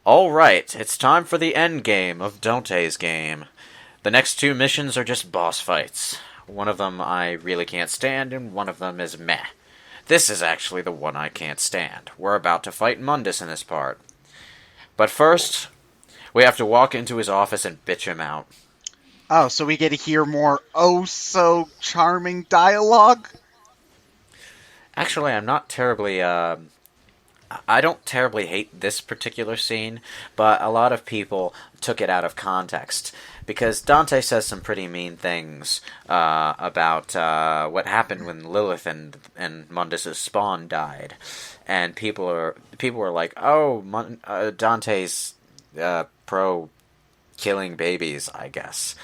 Alright, it's time for the end game of Dante's game. The next two missions are just boss fights. One of them I really can't stand, and one of them is meh. This is actually the one I can't stand. We're about to fight Mundus in this part. But first, we have to walk into his office and bitch him out. Oh, so we get to hear more oh-so-charming dialogue? Actually, I'm not terribly, I don't terribly hate this particular scene, but a lot of people took it out of context. Because Dante says some pretty mean things about what happened when Lilith and Mundus' spawn died. And people were like, oh, Dante's pro killing babies, I guess.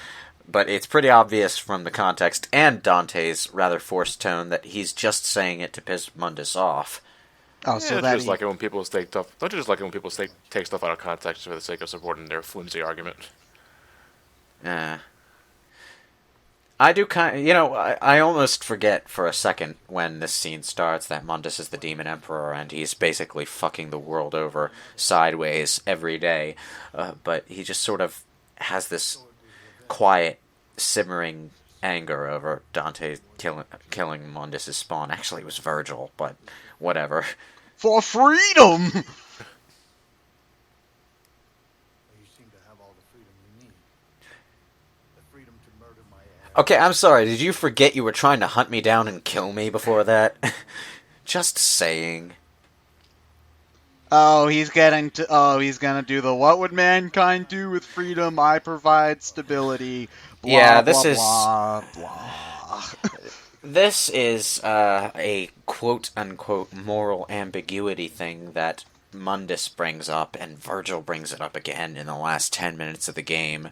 But it's pretty obvious from the context and Dante's rather forced tone that he's just saying it to piss Mundus off. Oh, so that just like it when people take stuff. Don't you just like it when people take stuff out of context for the sake of supporting their flimsy argument? I do kind of, I almost forget for a second when this scene starts that Mundus is the Demon Emperor and he's basically fucking the world over sideways every day. But he just sort of has this quiet, simmering anger over Dante killing Mundus' spawn. Actually, it was Virgil, but whatever. For freedom! Okay, I'm sorry, did you forget you were trying to hunt me down and kill me before that? Just saying. Oh, he's gonna do the what would mankind do with freedom? I provide stability. Blah, yeah, this blah, is... blah, blah. This is a quote-unquote moral ambiguity thing that Mundus brings up, and Virgil brings it up again in the last 10 minutes of the game.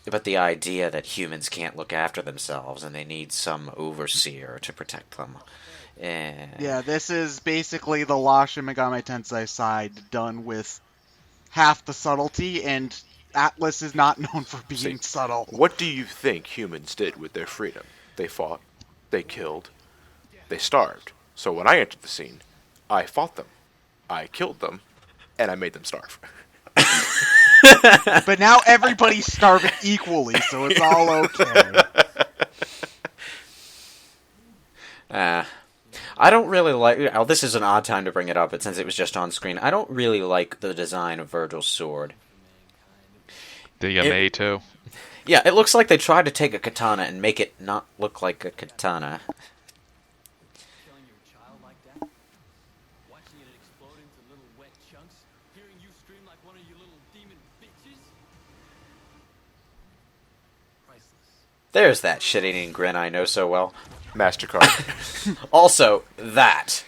But the idea that humans can't look after themselves and they need some overseer to protect them. Yeah, this is basically the La Shin Megami Tensei side done with half the subtlety, and Atlas is not known for being subtle. What do you think humans did with their freedom? They fought, they killed, they starved. So when I entered the scene, I fought them, I killed them, and I made them starve. But now everybody's starving equally, so it's all okay. I don't really like... Oh, this is an odd time to bring it up, but since it was just on screen, I don't really like the design of Virgil's sword. DmA too. Yeah, it looks like they tried to take a katana and make it not look like a katana. There's that shit-eating grin I know so well. MasterCard. Also, that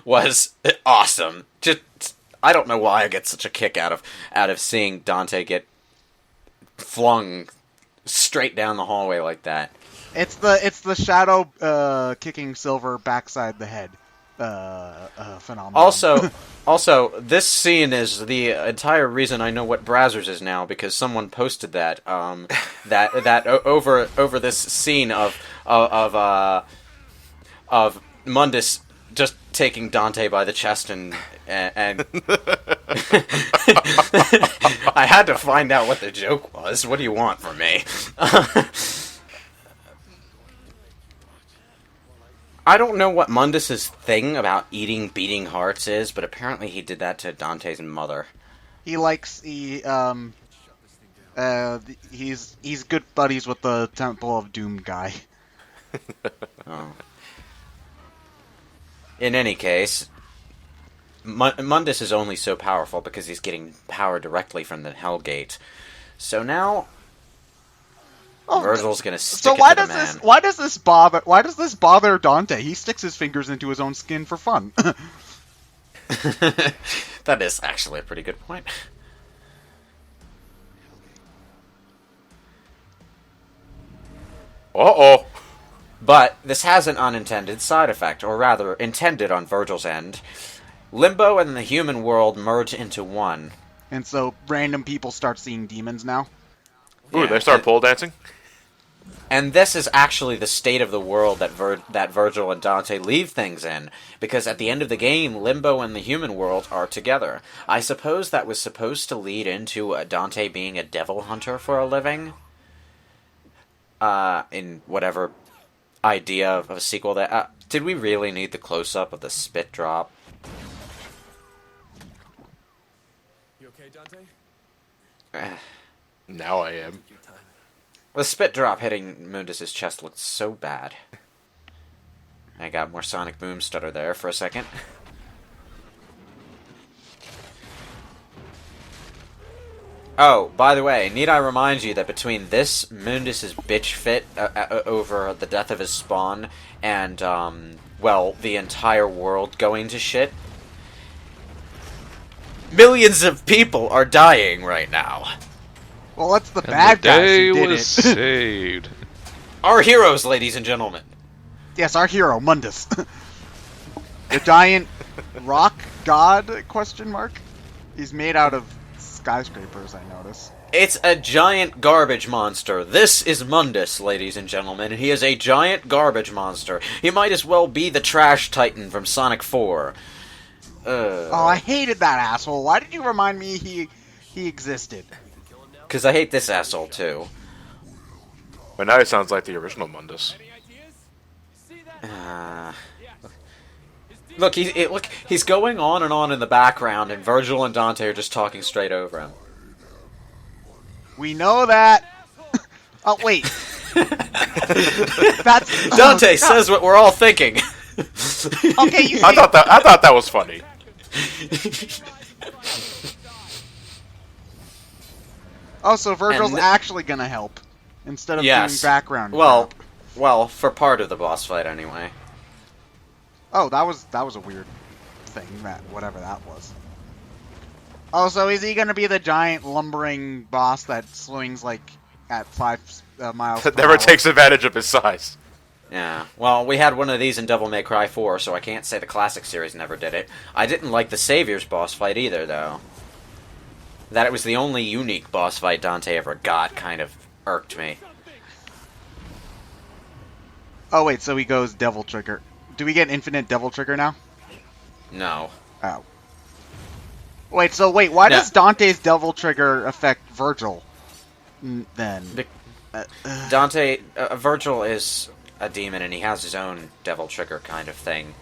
was awesome. Just, I don't know why I get such a kick out of seeing Dante get flung straight down the hallway like that. It's the shadow kicking Silver backside the head phenomenon. Also, this scene is the entire reason I know what Brazzers is now, because someone posted that over this scene of Mundus just taking Dante by the chest and I had to find out what the joke was. What do you want from me? I don't know what Mundus' thing about eating beating hearts is, but apparently he did that to Dante's mother. He's good buddies with the Temple of Doom guy. Oh. In any case, Mundus is only so powerful because he's getting power directly from the Hellgate. So now Virgil's gonna stick it to the man. Why does this bother Dante? He sticks his fingers into his own skin for fun. That is actually a pretty good point. Uh-oh. But this has an unintended side effect, or rather, intended on Virgil's end. Limbo and the human world merge into one. And so random people start seeing demons now? Ooh, Yeah, they start pole dancing? And this is actually the state of the world that that Virgil and Dante leave things in, because at the end of the game, Limbo and the human world are together. I suppose that was supposed to lead into Dante being a devil hunter for a living. In whatever idea of a sequel that... did we really need the close-up of the spit drop? You okay, Dante? Now I am. The spit drop hitting Mundus's chest looked so bad. I got more sonic boom stutter there for a second. Oh, by the way, need I remind you that between this Mundus's bitch fit over the death of his spawn and, well, the entire world going to shit, millions of people are dying right now. Well, that's the bad guys who did was it. saved. Our heroes, ladies and gentlemen. Yes, our hero, Mundus. The giant rock god, question mark? He's made out of skyscrapers, I notice. It's a giant garbage monster. This is Mundus, ladies and gentlemen. He is a giant garbage monster. He might as well be the trash titan from Sonic 4. Oh, I hated that asshole. Why did you remind me he existed? Because I hate this asshole, too. But now it sounds like the original Mundus. Look, he's going on in the background, and Virgil and Dante are just talking straight over him. We know that. Oh, wait. That's Dante says what we're all thinking. Okay, I thought that was funny. Oh, so Virgil's And actually gonna help instead of Yes. doing background. Well, crap. well, for part of the boss fight, anyway. Oh, that was a weird thing. That whatever that was. Oh, so is he gonna be the giant lumbering boss that swings like at 5 miles? That per never hour? takes advantage of his size. Yeah, well, we had one of these in Devil May Cry 4, so I can't say the classic series never did it. I didn't like the Savior's boss fight either, though. That it was the only unique boss fight Dante ever got kind of irked me. Oh wait, so he goes Devil Trigger. Do we get infinite Devil Trigger now? No. Oh. Wait, why No. does Dante's Devil Trigger affect Virgil? Then. Dante, Virgil is a demon, and he has his own Devil Trigger kind of thing.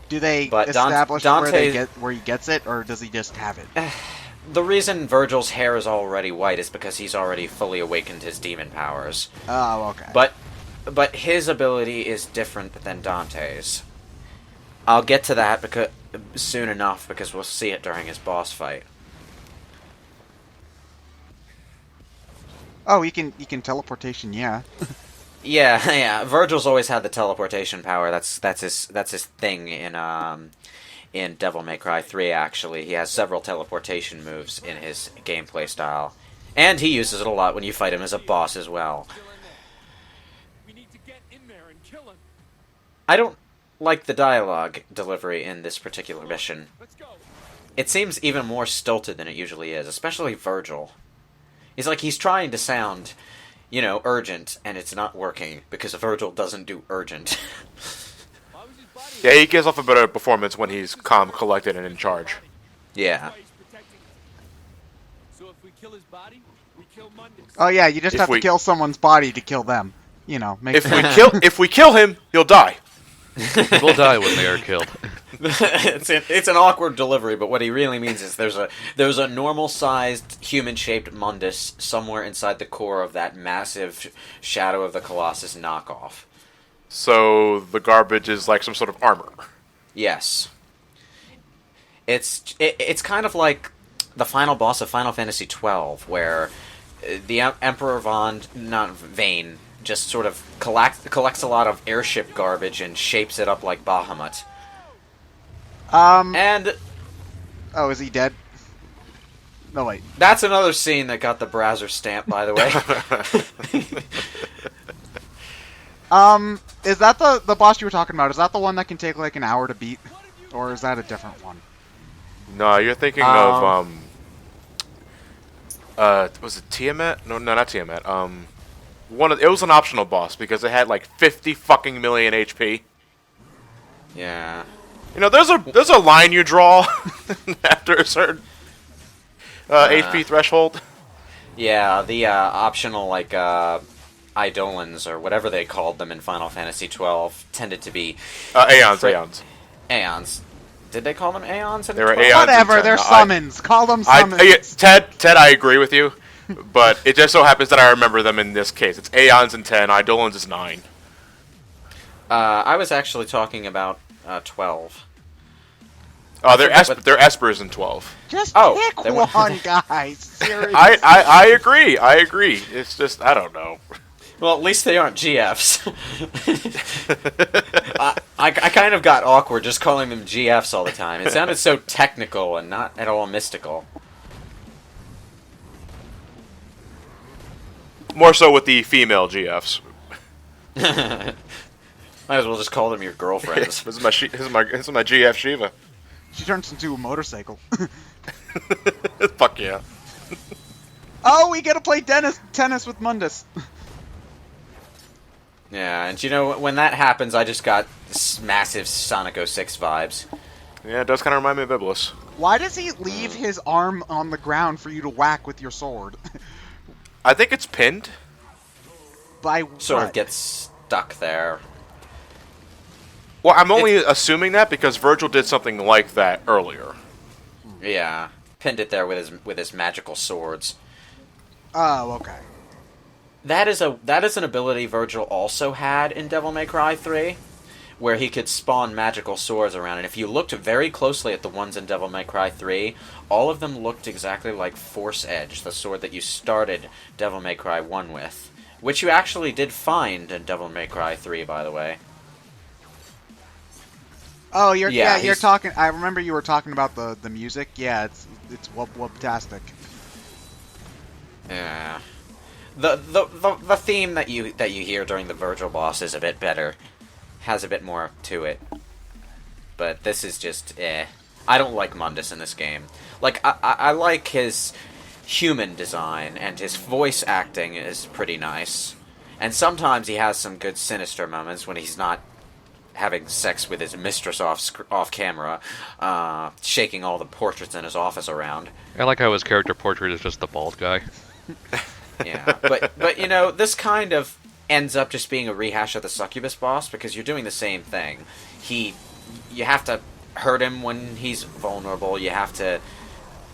Do they But establish Dante- where he gets it, or does he just have it? The reason Virgil's hair is already white is because he's already fully awakened his demon powers. Oh, okay. But his ability is different than Dante's. I'll get to that soon enough, because we'll see it during his boss fight. Oh, he can teleportation, yeah. Yeah, yeah. Virgil's always had the teleportation power. That's his thing in Devil May Cry 3. Actually, he has several teleportation moves in his gameplay style, and he uses it a lot when you fight him as a boss as well. We need to get in there and kill him. I don't like the dialogue delivery in this particular mission. Let's go. It seems even more stilted than it usually is, especially Virgil. He's trying to sound, urgent, and it's not working, because Virgil doesn't do urgent. Why was his body Yeah, he gives off a better performance when he's calm, collected, and in charge. Yeah. why he's protecting us? So if we kill his body, we kill Mundus. Oh yeah, you just If have we- to kill someone's body to kill them. Makes If we kill him, he'll die. People die when they are killed. It's an awkward delivery, but what he really means is there's a normal-sized, human-shaped Mundus somewhere inside the core of that massive Shadow of the Colossus knockoff. So the garbage is like some sort of armor. Yes. It's kind of like the final boss of Final Fantasy XII, where the Emperor Vane just sort of collects a lot of airship garbage and shapes it up like Bahamut. And Oh, is he dead? No, wait. that's another scene that got the Browser stamp, by the way. Is that the boss you were talking about? Is that the one that can take like an hour to beat? Or is that a different one? No, you're thinking of was it Tiamat? No, not Tiamat. It was an optional boss because it had like 50 fucking million HP. Yeah. You know, there's a line you draw after a certain HP threshold. Yeah, the optional, like, Eidolons, or whatever they called them in Final Fantasy XII, tended to be... Aeons. Aeons. Did they call them Aeons? They were 12? Aeons. Whatever, they're summons. Call them summons. Ted, I agree with you, but it just so happens that I remember them in this case. It's Aeons in 10, Eidolons is 9. I was actually talking about 12. Oh, they're Espers in 12. Just Oh, pick they were- one, guys. Seriously. I agree. It's just, I don't know. Well, at least they aren't GFs. I kind of got awkward just calling them GFs all the time. It sounded so technical and not at all mystical. More so with the female GFs. Might as well just call them your girlfriends. This is my GF Shiva. She turns into a motorcycle. Fuck yeah. Oh, we get to play tennis with Mundus. Yeah, and you know, when that happens, I just got massive Sonic 06 vibes. Yeah, it does kind of remind me of Iblis. Why does he leave his arm on the ground for you to whack with your sword? I think it's pinned. By Sort what? of gets stuck there. Well, I'm only assuming that because Virgil did something like that earlier. Yeah, pinned it there with his magical swords. Oh, okay. That is an ability Virgil also had in Devil May Cry 3, where he could spawn magical swords around. And if you looked very closely at the ones in Devil May Cry 3, all of them looked exactly like Force Edge, the sword that you started Devil May Cry 1 with, which you actually did find in Devil May Cry 3, by the way. Oh, you're he's- talking. I remember you were talking about the music. Yeah, it's whoop-tastic. Yeah. The theme that you hear during the Virgil boss is a bit better. Has a bit more to it. But this is just I don't like Mundus in this game. Like, I like his human design, and his voice acting is pretty nice. And sometimes he has some good sinister moments when he's not having sex with his mistress off camera, shaking all the portraits in his office around. I like how his character portrait is just the bald guy. Yeah, but you know, this kind of ends up just being a rehash of the Succubus boss, because you're doing the same thing. You have to hurt him when he's vulnerable. You have to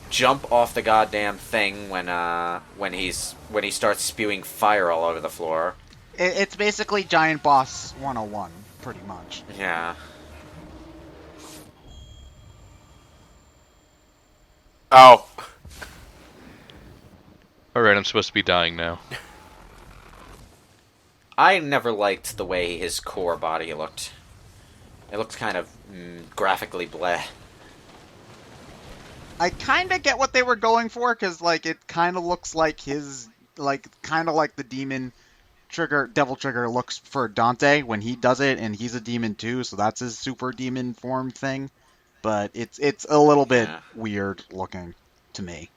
jump off the goddamn thing when he starts spewing fire all over the floor. It's basically Giant Boss 101, pretty much. Yeah. Oh. Alright, I'm supposed to be dying now. I never liked the way his core body looked. It looked kind of graphically bleh. I kind of get what they were going for, because like it kind of looks like his, kind of like the demon devil trigger looks for Dante when he does it, and he's a demon too, so that's his super demon form thing. But it's a little bit weird looking to me.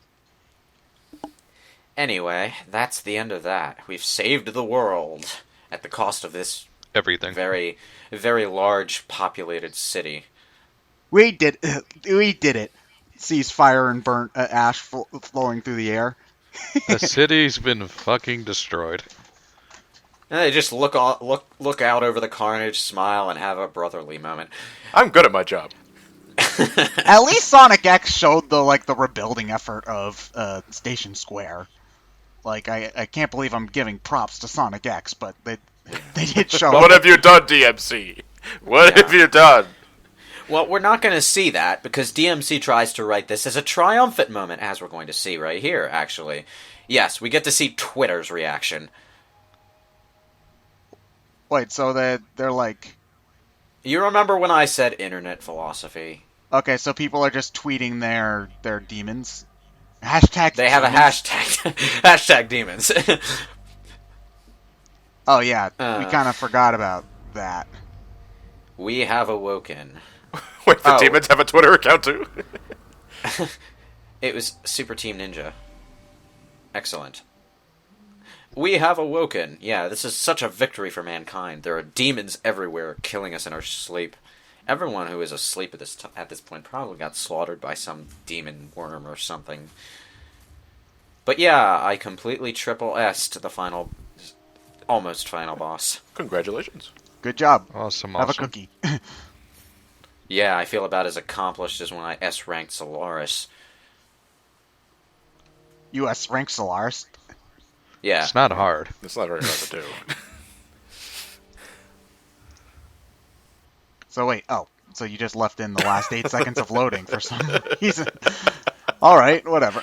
Anyway, that's the end of that. We've saved the world at the cost of this Everything. very, very large populated city. We did it. Sees fire and burnt ash flowing through the air. The city's been fucking destroyed. And they just look out over the carnage, smile, and have a brotherly moment. I'm good at my job. At least Sonic X showed the rebuilding effort of Station Square. Like I can't believe I'm giving props to Sonic X, but they did show. What have you done, DmC? What have you done? Well, we're not going to see that, because DmC tries to write this as a triumphant moment, as we're going to see right here, actually. Yes, we get to see Twitter's reaction. Wait, so they're like... You remember when I said internet philosophy? Okay, so people are just tweeting their demons? Hashtag They have a demons. hashtag. Hashtag demons. Oh yeah, we kind of forgot about that. We have awoken. Wait, the demons have a Twitter account too? It was Super Team Ninja. Excellent. We have awoken. Yeah, this is such a victory for mankind. There are demons everywhere, killing us in our sleep. Everyone who is asleep at this point probably got slaughtered by some demon worm or something. But yeah, I completely triple S'd the final, almost final boss. Congratulations. Good job. Awesome, Have a awesome. cookie. Yeah, I feel about as accomplished as when I S-ranked Solaris. U.S. rank Solaris. Yeah. It's not hard. It's not very hard to do. So wait, so you just left in the last 8 seconds of loading for some reason. All right, whatever.